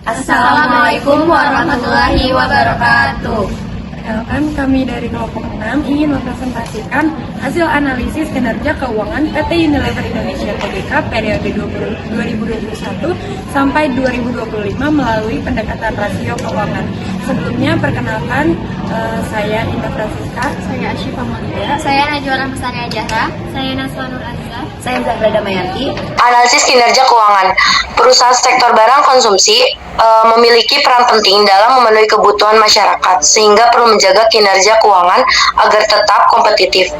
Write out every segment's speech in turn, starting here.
Assalamualaikum warahmatullahi wabarakatuh. Perkenalkan, kami dari kelompok 6 ingin mempresentasikan hasil analisis kinerja keuangan PT Unilever Indonesia Tbk periode 2021 sampai 2025 melalui pendekatan rasio keuangan. Sebelumnya, perkenalkan, saya Indah Francisca, saya Asyifa Mulia, Saya Najwa Rahmasari Ajahra. Saya Naswa Nur Azza. Saya Zahra Damayanti. Analisis kinerja keuangan. Perusahaan sektor barang konsumsi memiliki peran penting dalam memenuhi kebutuhan masyarakat, sehingga perlu menjaga kinerja keuangan agar tetap kompetitif.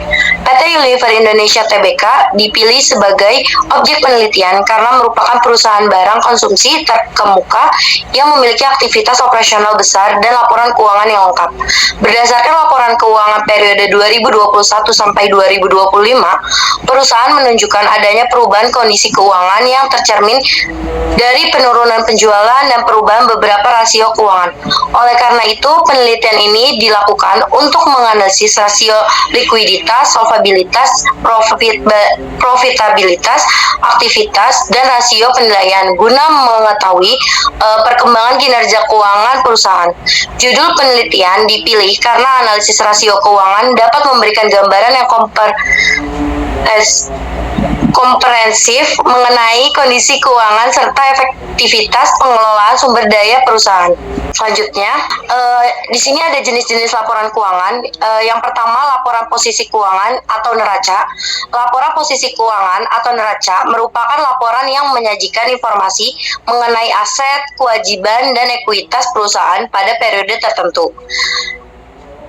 PT Unilever Indonesia Tbk dipilih sebagai objek penelitian karena merupakan perusahaan barang konsumsi terkemuka yang memiliki aktivitas operasional besar dan laporan keuangan yang lengkap. Berdasarkan laporan keuangan periode 2021 sampai 2025, perusahaan menunjukkan adanya perubahan kondisi keuangan yang tercermin dari penurunan penjualan dan perubahan beberapa rasio keuangan. Oleh karena itu, penelitian ini dilakukan untuk menganalisis rasio likuiditas, solvabilitas, profitabilitas, aktivitas, dan rasio penilaian guna mengetahui perkembangan kinerja keuangan perusahaan. Judul penelitian dipilih karena analisis rasio keuangan dapat memberikan gambaran yang komprehensif mengenai kondisi keuangan serta efektivitas pengelolaan sumber daya perusahaan. Selanjutnya, di sini ada jenis-jenis laporan keuangan. Yang pertama, laporan posisi keuangan atau neraca. Laporan posisi keuangan atau neraca merupakan laporan yang menyajikan informasi mengenai aset, kewajiban, dan ekuitas perusahaan pada periode tertentu.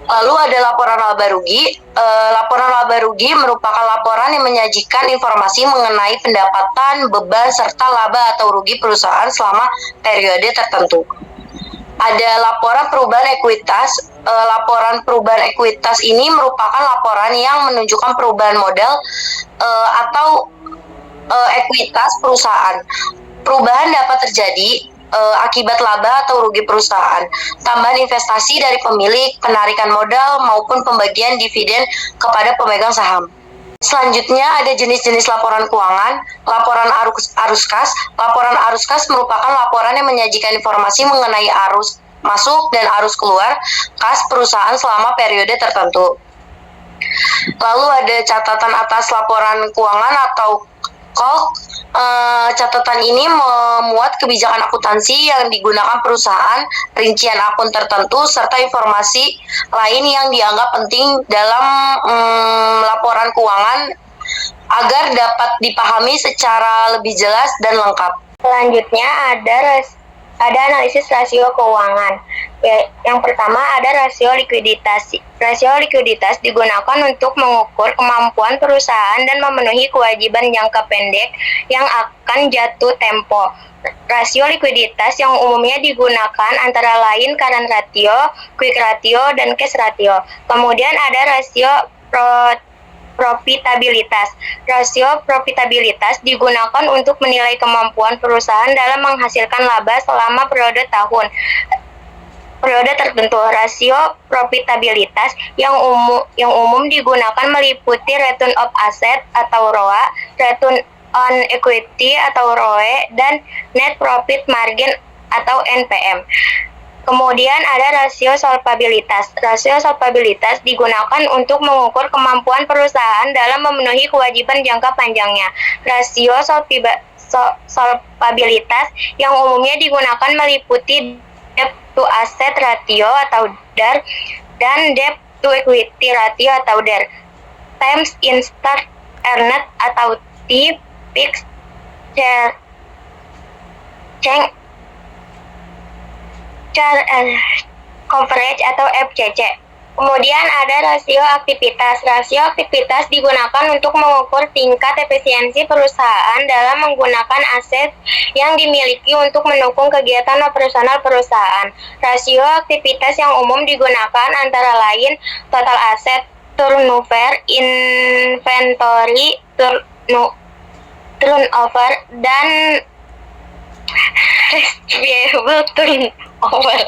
Lalu ada laporan laba rugi. Laporan laba rugi merupakan laporan yang menyajikan informasi mengenai pendapatan, beban, serta laba atau rugi perusahaan selama periode tertentu. Ada laporan perubahan ekuitas. Laporan perubahan ekuitas ini merupakan laporan yang menunjukkan perubahan modal atau ekuitas perusahaan. Perubahan dapat terjadi akibat laba atau rugi perusahaan, tambahan investasi dari pemilik, penarikan modal, maupun pembagian dividen kepada pemegang saham. Selanjutnya ada jenis-jenis laporan keuangan. Laporan arus kas. Laporan arus kas merupakan laporan yang menyajikan informasi mengenai arus masuk dan arus keluar kas perusahaan selama periode tertentu. Lalu ada catatan atas laporan keuangan atau KOK. Catatan ini memuat kebijakan akuntansi yang digunakan perusahaan, rincian akun tertentu, serta informasi lain yang dianggap penting dalam laporan keuangan agar dapat dipahami secara lebih jelas dan lengkap. Selanjutnya ada analisis rasio keuangan. Yang pertama ada rasio likuiditas. Rasio likuiditas digunakan untuk mengukur kemampuan perusahaan dan memenuhi kewajiban jangka pendek yang akan jatuh tempo. Rasio likuiditas yang umumnya digunakan antara lain current ratio, quick ratio, dan cash ratio. Kemudian ada rasio profitabilitas. Rasio profitabilitas digunakan untuk menilai kemampuan perusahaan dalam menghasilkan laba selama periode tertentu. Rasio profitabilitas yang umum digunakan meliputi return of asset atau ROA, return on equity atau ROE, dan net profit margin atau NPM. Kemudian ada rasio solvabilitas. Rasio solvabilitas digunakan untuk mengukur kemampuan perusahaan dalam memenuhi kewajiban jangka panjangnya. Rasio solvabilitas yang umumnya digunakan meliputi debt to asset ratio atau DAR dan debt to equity ratio atau DER. Times instant earned atau T, fixed change coverage atau FCC. Kemudian ada rasio aktivitas. Rasio aktivitas digunakan untuk mengukur tingkat efisiensi perusahaan dalam menggunakan aset yang dimiliki untuk mendukung kegiatan operasional perusahaan. Rasio aktivitas yang umum digunakan antara lain total aset, turnover, inventory, turnover, dan receivable. double turnover.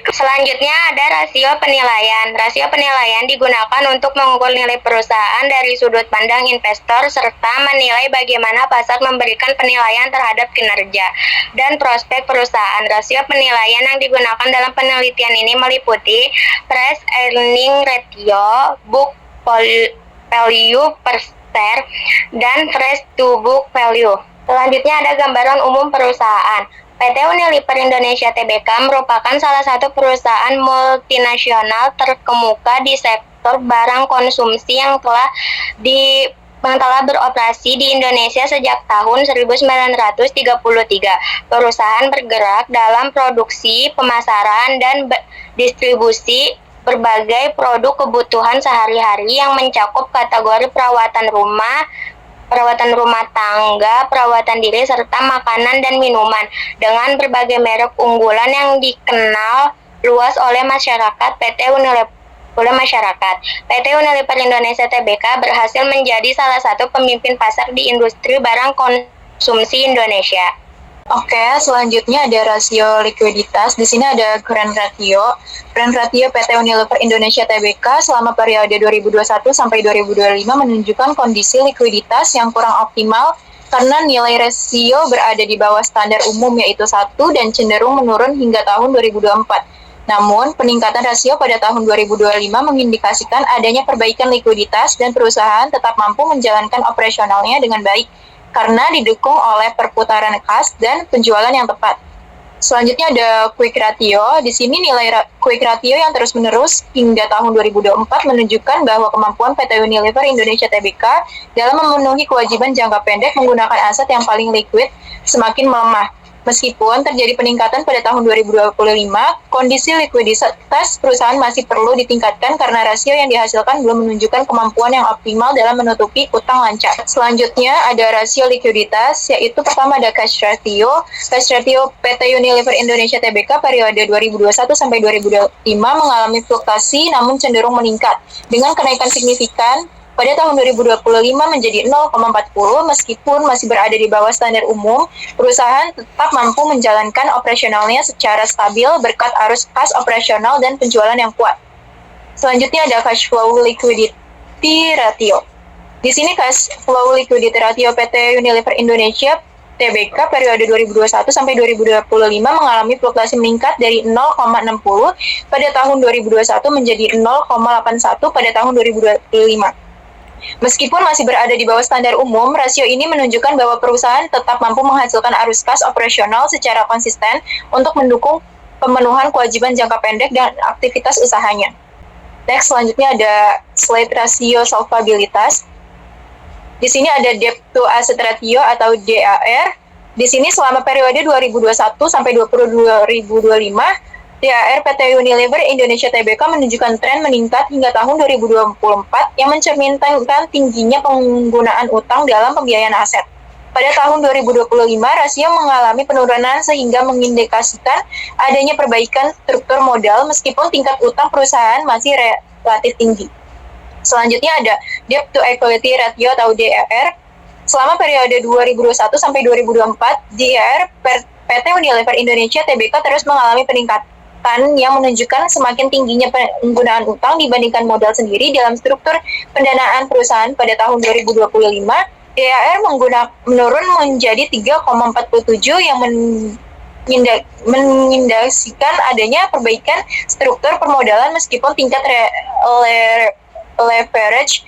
Selanjutnya ada rasio penilaian. Rasio penilaian digunakan untuk mengukur nilai perusahaan dari sudut pandang investor serta menilai bagaimana pasar memberikan penilaian terhadap kinerja dan prospek perusahaan. Rasio penilaian yang digunakan dalam penelitian ini meliputi price earning ratio, book value per share, dan price to book value. Selanjutnya ada gambaran umum perusahaan. PT Unilever Indonesia Tbk merupakan salah satu perusahaan multinasional terkemuka di sektor barang konsumsi yang telah beroperasi di Indonesia sejak tahun 1933. Perusahaan bergerak dalam produksi, pemasaran, dan distribusi berbagai produk kebutuhan sehari-hari yang mencakup kategori perawatan rumah tangga, perawatan diri, serta makanan dan minuman dengan berbagai merek unggulan yang dikenal luas oleh masyarakat. PT Unilever Indonesia Tbk berhasil menjadi salah satu pemimpin pasar di industri barang konsumsi Indonesia. Oke, selanjutnya ada rasio likuiditas. Di sini ada current ratio. Current ratio PT Unilever Indonesia Tbk selama periode 2021 sampai 2025 menunjukkan kondisi likuiditas yang kurang optimal karena nilai rasio berada di bawah standar umum yaitu 1 dan cenderung menurun hingga tahun 2024. Namun, peningkatan rasio pada tahun 2025 mengindikasikan adanya perbaikan likuiditas dan perusahaan tetap mampu menjalankan operasionalnya dengan baik karena didukung oleh perputaran kas dan penjualan yang tepat. Selanjutnya ada quick ratio. Di sini nilai quick ratio yang terus-menerus hingga tahun 2024 menunjukkan bahwa kemampuan PT Unilever Indonesia Tbk dalam memenuhi kewajiban jangka pendek menggunakan aset yang paling liquid semakin melemah. Meskipun terjadi peningkatan pada tahun 2025, kondisi likuiditas perusahaan masih perlu ditingkatkan karena rasio yang dihasilkan belum menunjukkan kemampuan yang optimal dalam menutupi utang lancar. Selanjutnya ada rasio likuiditas, yaitu pertama ada cash ratio. Cash ratio PT Unilever Indonesia Tbk periode 2021 sampai 2025 mengalami fluktuasi namun cenderung meningkat dengan kenaikan signifikan. Pada tahun 2025 menjadi 0,40 meskipun masih berada di bawah standar umum, perusahaan tetap mampu menjalankan operasionalnya secara stabil berkat arus kas operasional dan penjualan yang kuat. Selanjutnya ada cash flow liquidity ratio. Di sini cash flow liquidity ratio PT Unilever Indonesia Tbk periode 2021 sampai 2025 mengalami fluktuasi meningkat dari 0,60 pada tahun 2021 menjadi 0,81 pada tahun 2025. Meskipun masih berada di bawah standar umum, rasio ini menunjukkan bahwa perusahaan tetap mampu menghasilkan arus kas operasional secara konsisten untuk mendukung pemenuhan kewajiban jangka pendek dan aktivitas usahanya. Next, selanjutnya ada slide rasio solvabilitas. Di sini ada debt to asset ratio atau DAR. Di sini selama periode 2021 sampai 2025, DAR PT Unilever Indonesia Tbk menunjukkan tren meningkat hingga tahun 2024 yang mencerminkan tingginya penggunaan utang dalam pembiayaan aset. Pada tahun 2025, rasio mengalami penurunan sehingga mengindikasikan adanya perbaikan struktur modal meskipun tingkat utang perusahaan masih relatif tinggi. Selanjutnya ada debt to equity ratio atau DER. Selama periode 2021 sampai 2024, DER PT Unilever Indonesia Tbk terus mengalami peningkatan yang menunjukkan semakin tingginya penggunaan utang dibandingkan modal sendiri dalam struktur pendanaan perusahaan. Pada tahun 2025, DAR menurun menjadi 3,47 yang mengindikasikan adanya perbaikan struktur permodalan meskipun tingkat leverage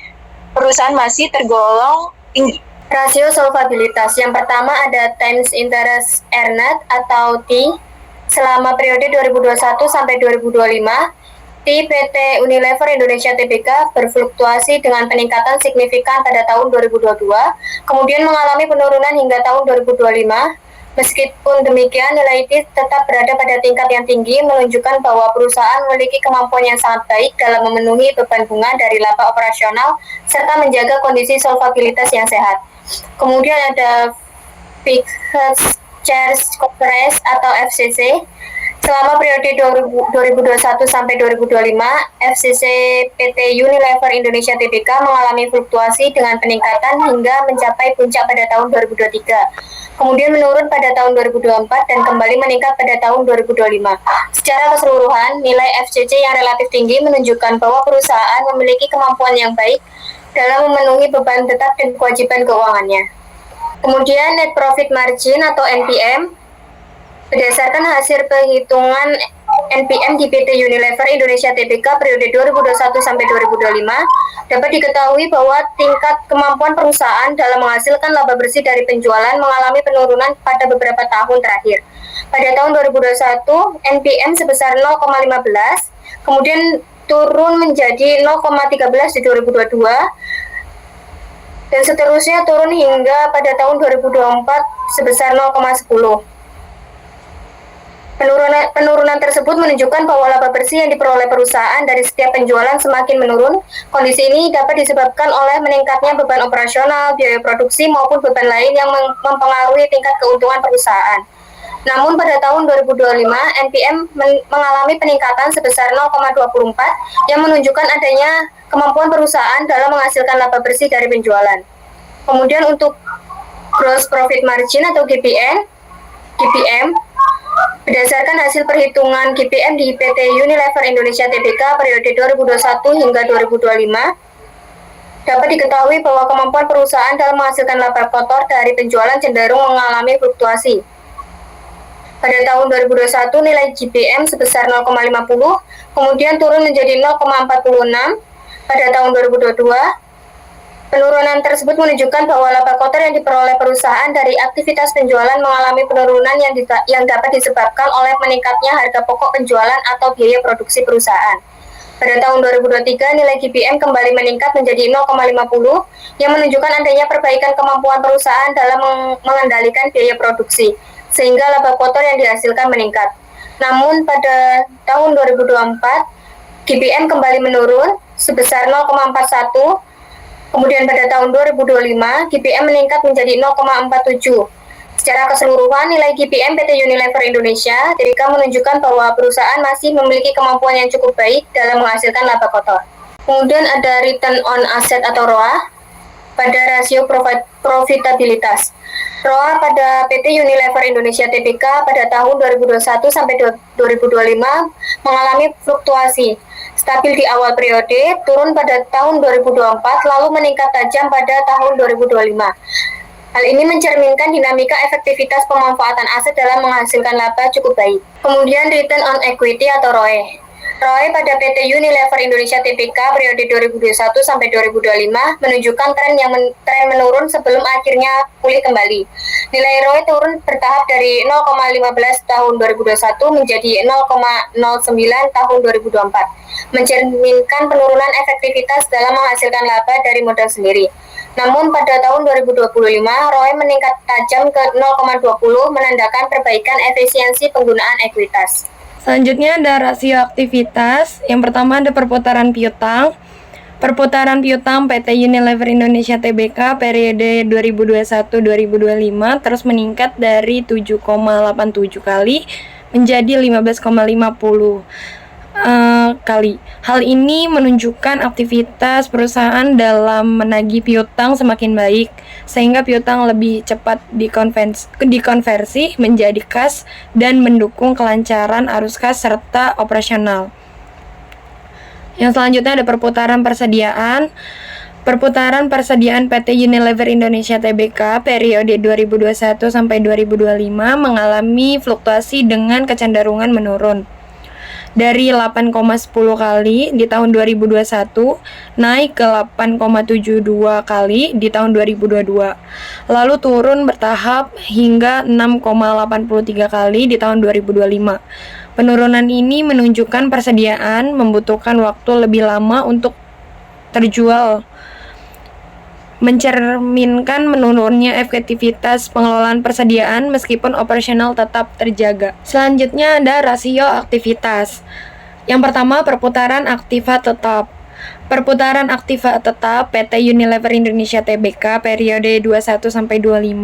perusahaan masih tergolong tinggi. Rasio solvabilitas yang pertama ada times interest earned atau T. Selama periode 2021 sampai 2025, PT Unilever Indonesia Tbk berfluktuasi dengan peningkatan signifikan pada tahun 2022, kemudian mengalami penurunan hingga tahun 2025. Meskipun demikian, nilai T tetap berada pada tingkat yang tinggi, menunjukkan bahwa perusahaan memiliki kemampuan yang sangat baik dalam memenuhi beban bunga dari laba operasional serta menjaga kondisi solvabilitas yang sehat. Kemudian ada fixed charge coverage atau FCC. Selama periode 2021 sampai 2025, FCC PT Unilever Indonesia Tbk mengalami fluktuasi dengan peningkatan hingga mencapai puncak pada tahun 2023. kemudian menurun pada tahun 2024 dan kembali meningkat pada tahun 2025. Secara keseluruhan, nilai FCC yang relatif tinggi menunjukkan bahwa perusahaan memiliki kemampuan yang baik dalam memenuhi beban tetap dan kewajiban keuangannya. Kemudian net profit margin atau NPM, berdasarkan hasil perhitungan NPM di PT Unilever Indonesia Tbk periode 2021 sampai 2025, dapat diketahui bahwa tingkat kemampuan perusahaan dalam menghasilkan laba bersih dari penjualan mengalami penurunan pada beberapa tahun terakhir. Pada tahun 2021, NPM sebesar 0,15, kemudian turun menjadi 0,13 di 2022, dan seterusnya turun hingga pada tahun 2024 sebesar 0,10. Penurunan tersebut menunjukkan bahwa laba bersih yang diperoleh perusahaan dari setiap penjualan semakin menurun. Kondisi ini dapat disebabkan oleh meningkatnya beban operasional, biaya produksi, maupun beban lain yang mempengaruhi tingkat keuntungan perusahaan. Namun pada tahun 2025, NPM mengalami peningkatan sebesar 0,24 yang menunjukkan adanya kemampuan perusahaan dalam menghasilkan laba bersih dari penjualan. Kemudian untuk gross profit margin atau GPM, berdasarkan hasil perhitungan GPM di PT Unilever Indonesia Tbk periode 2021 hingga 2025, dapat diketahui bahwa kemampuan perusahaan dalam menghasilkan laba kotor dari penjualan cenderung mengalami fluktuasi. Pada tahun 2021 nilai GPM sebesar 0,50, kemudian turun menjadi 0,46 pada tahun 2022. Penurunan tersebut menunjukkan bahwa laba kotor yang diperoleh perusahaan dari aktivitas penjualan mengalami penurunan yang dapat disebabkan oleh meningkatnya harga pokok penjualan atau biaya produksi perusahaan. Pada tahun 2023, nilai GPM kembali meningkat menjadi 0,50 yang menunjukkan adanya perbaikan kemampuan perusahaan dalam mengendalikan biaya produksi, sehingga laba kotor yang dihasilkan meningkat. Namun pada tahun 2024, GPM kembali menurun sebesar 0,41. Kemudian pada tahun 2025, GPM meningkat menjadi 0,47. Secara keseluruhan, nilai GPM PT Unilever Indonesia Tbk menunjukkan bahwa perusahaan masih memiliki kemampuan yang cukup baik dalam menghasilkan laba kotor. Kemudian ada return on asset atau ROA pada rasio profitabilitas. ROA pada PT Unilever Indonesia Tbk pada tahun 2021 sampai 2025 mengalami fluktuasi. Stabil di awal periode, turun pada tahun 2024, lalu meningkat tajam pada tahun 2025. Hal ini mencerminkan dinamika efektivitas pemanfaatan aset dalam menghasilkan laba cukup baik. Kemudian return on equity atau ROE. ROE pada PT Unilever Indonesia Tbk periode 2021 sampai 2025 menunjukkan tren menurun sebelum akhirnya pulih kembali. Nilai ROE turun bertahap dari 0,15 tahun 2021 menjadi 0,09 tahun 2024, mencerminkan penurunan efektivitas dalam menghasilkan laba dari modal sendiri. Namun pada tahun 2025, ROE meningkat tajam ke 0,20 menandakan perbaikan efisiensi penggunaan ekuitas. Selanjutnya ada rasio aktivitas. Yang pertama ada perputaran piutang. Perputaran piutang PT Unilever Indonesia Tbk periode 2021-2025 terus meningkat dari 7,87 kali menjadi 15,50 kali. Hal ini menunjukkan aktivitas perusahaan dalam menagih piutang semakin baik, sehingga piutang lebih cepat dikonversi menjadi kas dan mendukung kelancaran arus kas serta operasional. Yang selanjutnya ada perputaran persediaan. Perputaran persediaan PT Unilever Indonesia Tbk periode 2021 sampai 2025 mengalami fluktuasi dengan kecenderungan menurun. Dari 8,10 kali di tahun 2021 naik ke 8,72 kali di tahun 2022. Lalu turun bertahap hingga 6,83 kali di tahun 2025. Penurunan ini menunjukkan persediaan membutuhkan waktu lebih lama untuk terjual, mencerminkan menurunnya efektivitas pengelolaan persediaan meskipun operasional tetap terjaga. Selanjutnya ada rasio aktivitas. Yang pertama, perputaran aktiva tetap. Perputaran aktiva tetap PT Unilever Indonesia Tbk periode 21 sampai 25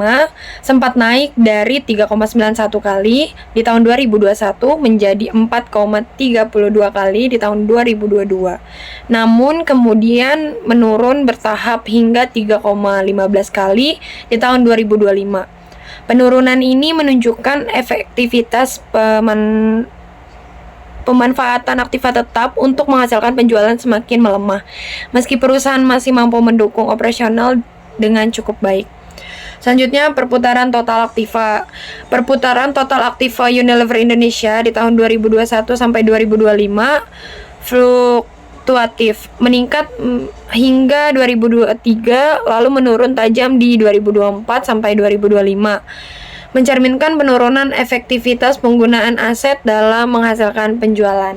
sempat naik dari 3,91 kali di tahun 2021 menjadi 4,32 kali di tahun 2022. Namun kemudian menurun bertahap hingga 3,15 kali di tahun 2025. Penurunan ini menunjukkan efektivitas pemanfaatan aktiva tetap untuk menghasilkan penjualan semakin melemah, meski perusahaan masih mampu mendukung operasional dengan cukup baik. Selanjutnya, perputaran total aktiva. Perputaran total aktiva Unilever Indonesia di tahun 2021 sampai 2025 fluktuatif, meningkat hingga 2023 lalu menurun tajam di 2024 sampai 2025. Mencerminkan penurunan efektivitas penggunaan aset dalam menghasilkan penjualan.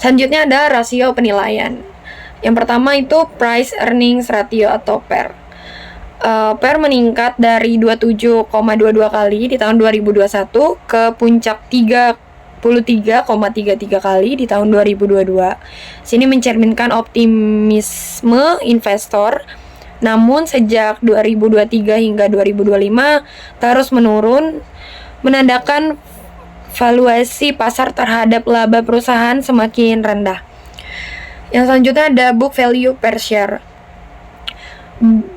Selanjutnya ada rasio penilaian. Yang pertama itu price earnings ratio atau PER. PER meningkat dari 27,22 kali di tahun 2021 ke puncak 33,33 kali di tahun 2022. Sini mencerminkan optimisme investor. Namun sejak 2023 hingga 2025 terus menurun, menandakan valuasi pasar terhadap laba perusahaan semakin rendah. Yang selanjutnya ada book value per share.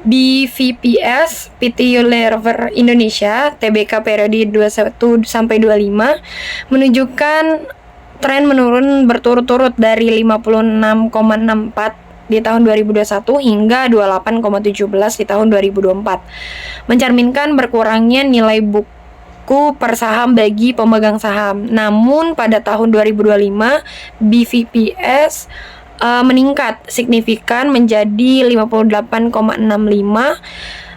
BVPS PT Unilever Indonesia TBK periode 21 sampai 25 menunjukkan tren menurun berturut-turut dari 56,64 di tahun 2021 hingga 28,17 di tahun 2024, mencerminkan berkurangnya nilai buku per saham bagi pemegang saham. Namun pada tahun 2025 BVPS meningkat signifikan menjadi 58,65,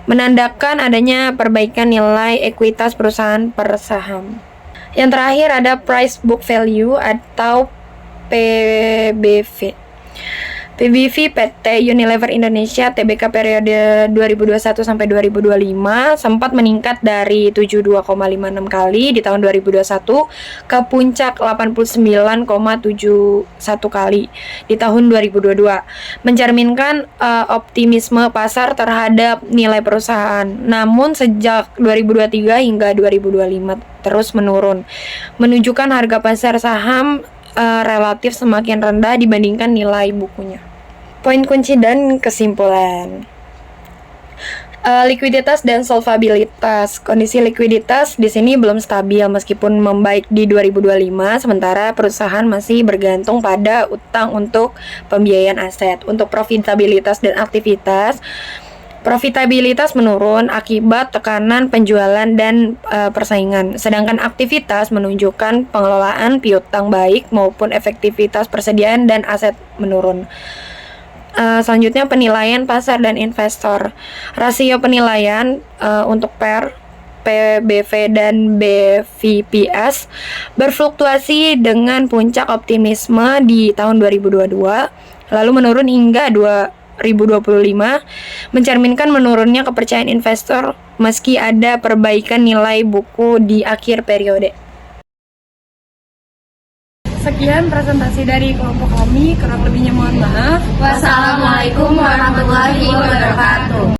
menandakan adanya perbaikan nilai ekuitas perusahaan per saham. Yang terakhir ada price book value atau PBV. PBV PT Unilever Indonesia TBK periode 2021 sampai 2025 sempat meningkat dari 72,56 kali di tahun 2021 ke puncak 89,71 kali di tahun 2022, mencerminkan optimisme pasar terhadap nilai perusahaan. Namun sejak 2023 hingga 2025 terus menurun, menunjukkan harga pasar saham relatif semakin rendah dibandingkan nilai bukunya. Poin kunci dan kesimpulan. Likuiditas dan solvabilitas. Kondisi likuiditas di sini belum stabil meskipun membaik di 2025, sementara perusahaan masih bergantung pada utang untuk pembiayaan aset. Untuk profitabilitas dan aktivitas, profitabilitas menurun akibat tekanan penjualan dan persaingan, sedangkan aktivitas menunjukkan pengelolaan piutang baik maupun efektivitas persediaan dan aset menurun. Selanjutnya penilaian pasar dan investor. Rasio penilaian untuk PER, PBV dan BVPS berfluktuasi dengan puncak optimisme di tahun 2022 lalu menurun hingga 2025, mencerminkan menurunnya kepercayaan investor meski ada perbaikan nilai buku di akhir periode. Sekian presentasi dari kelompok kami, kurang lebihnya mohon maaf. Wassalamualaikum warahmatullahi wabarakatuh.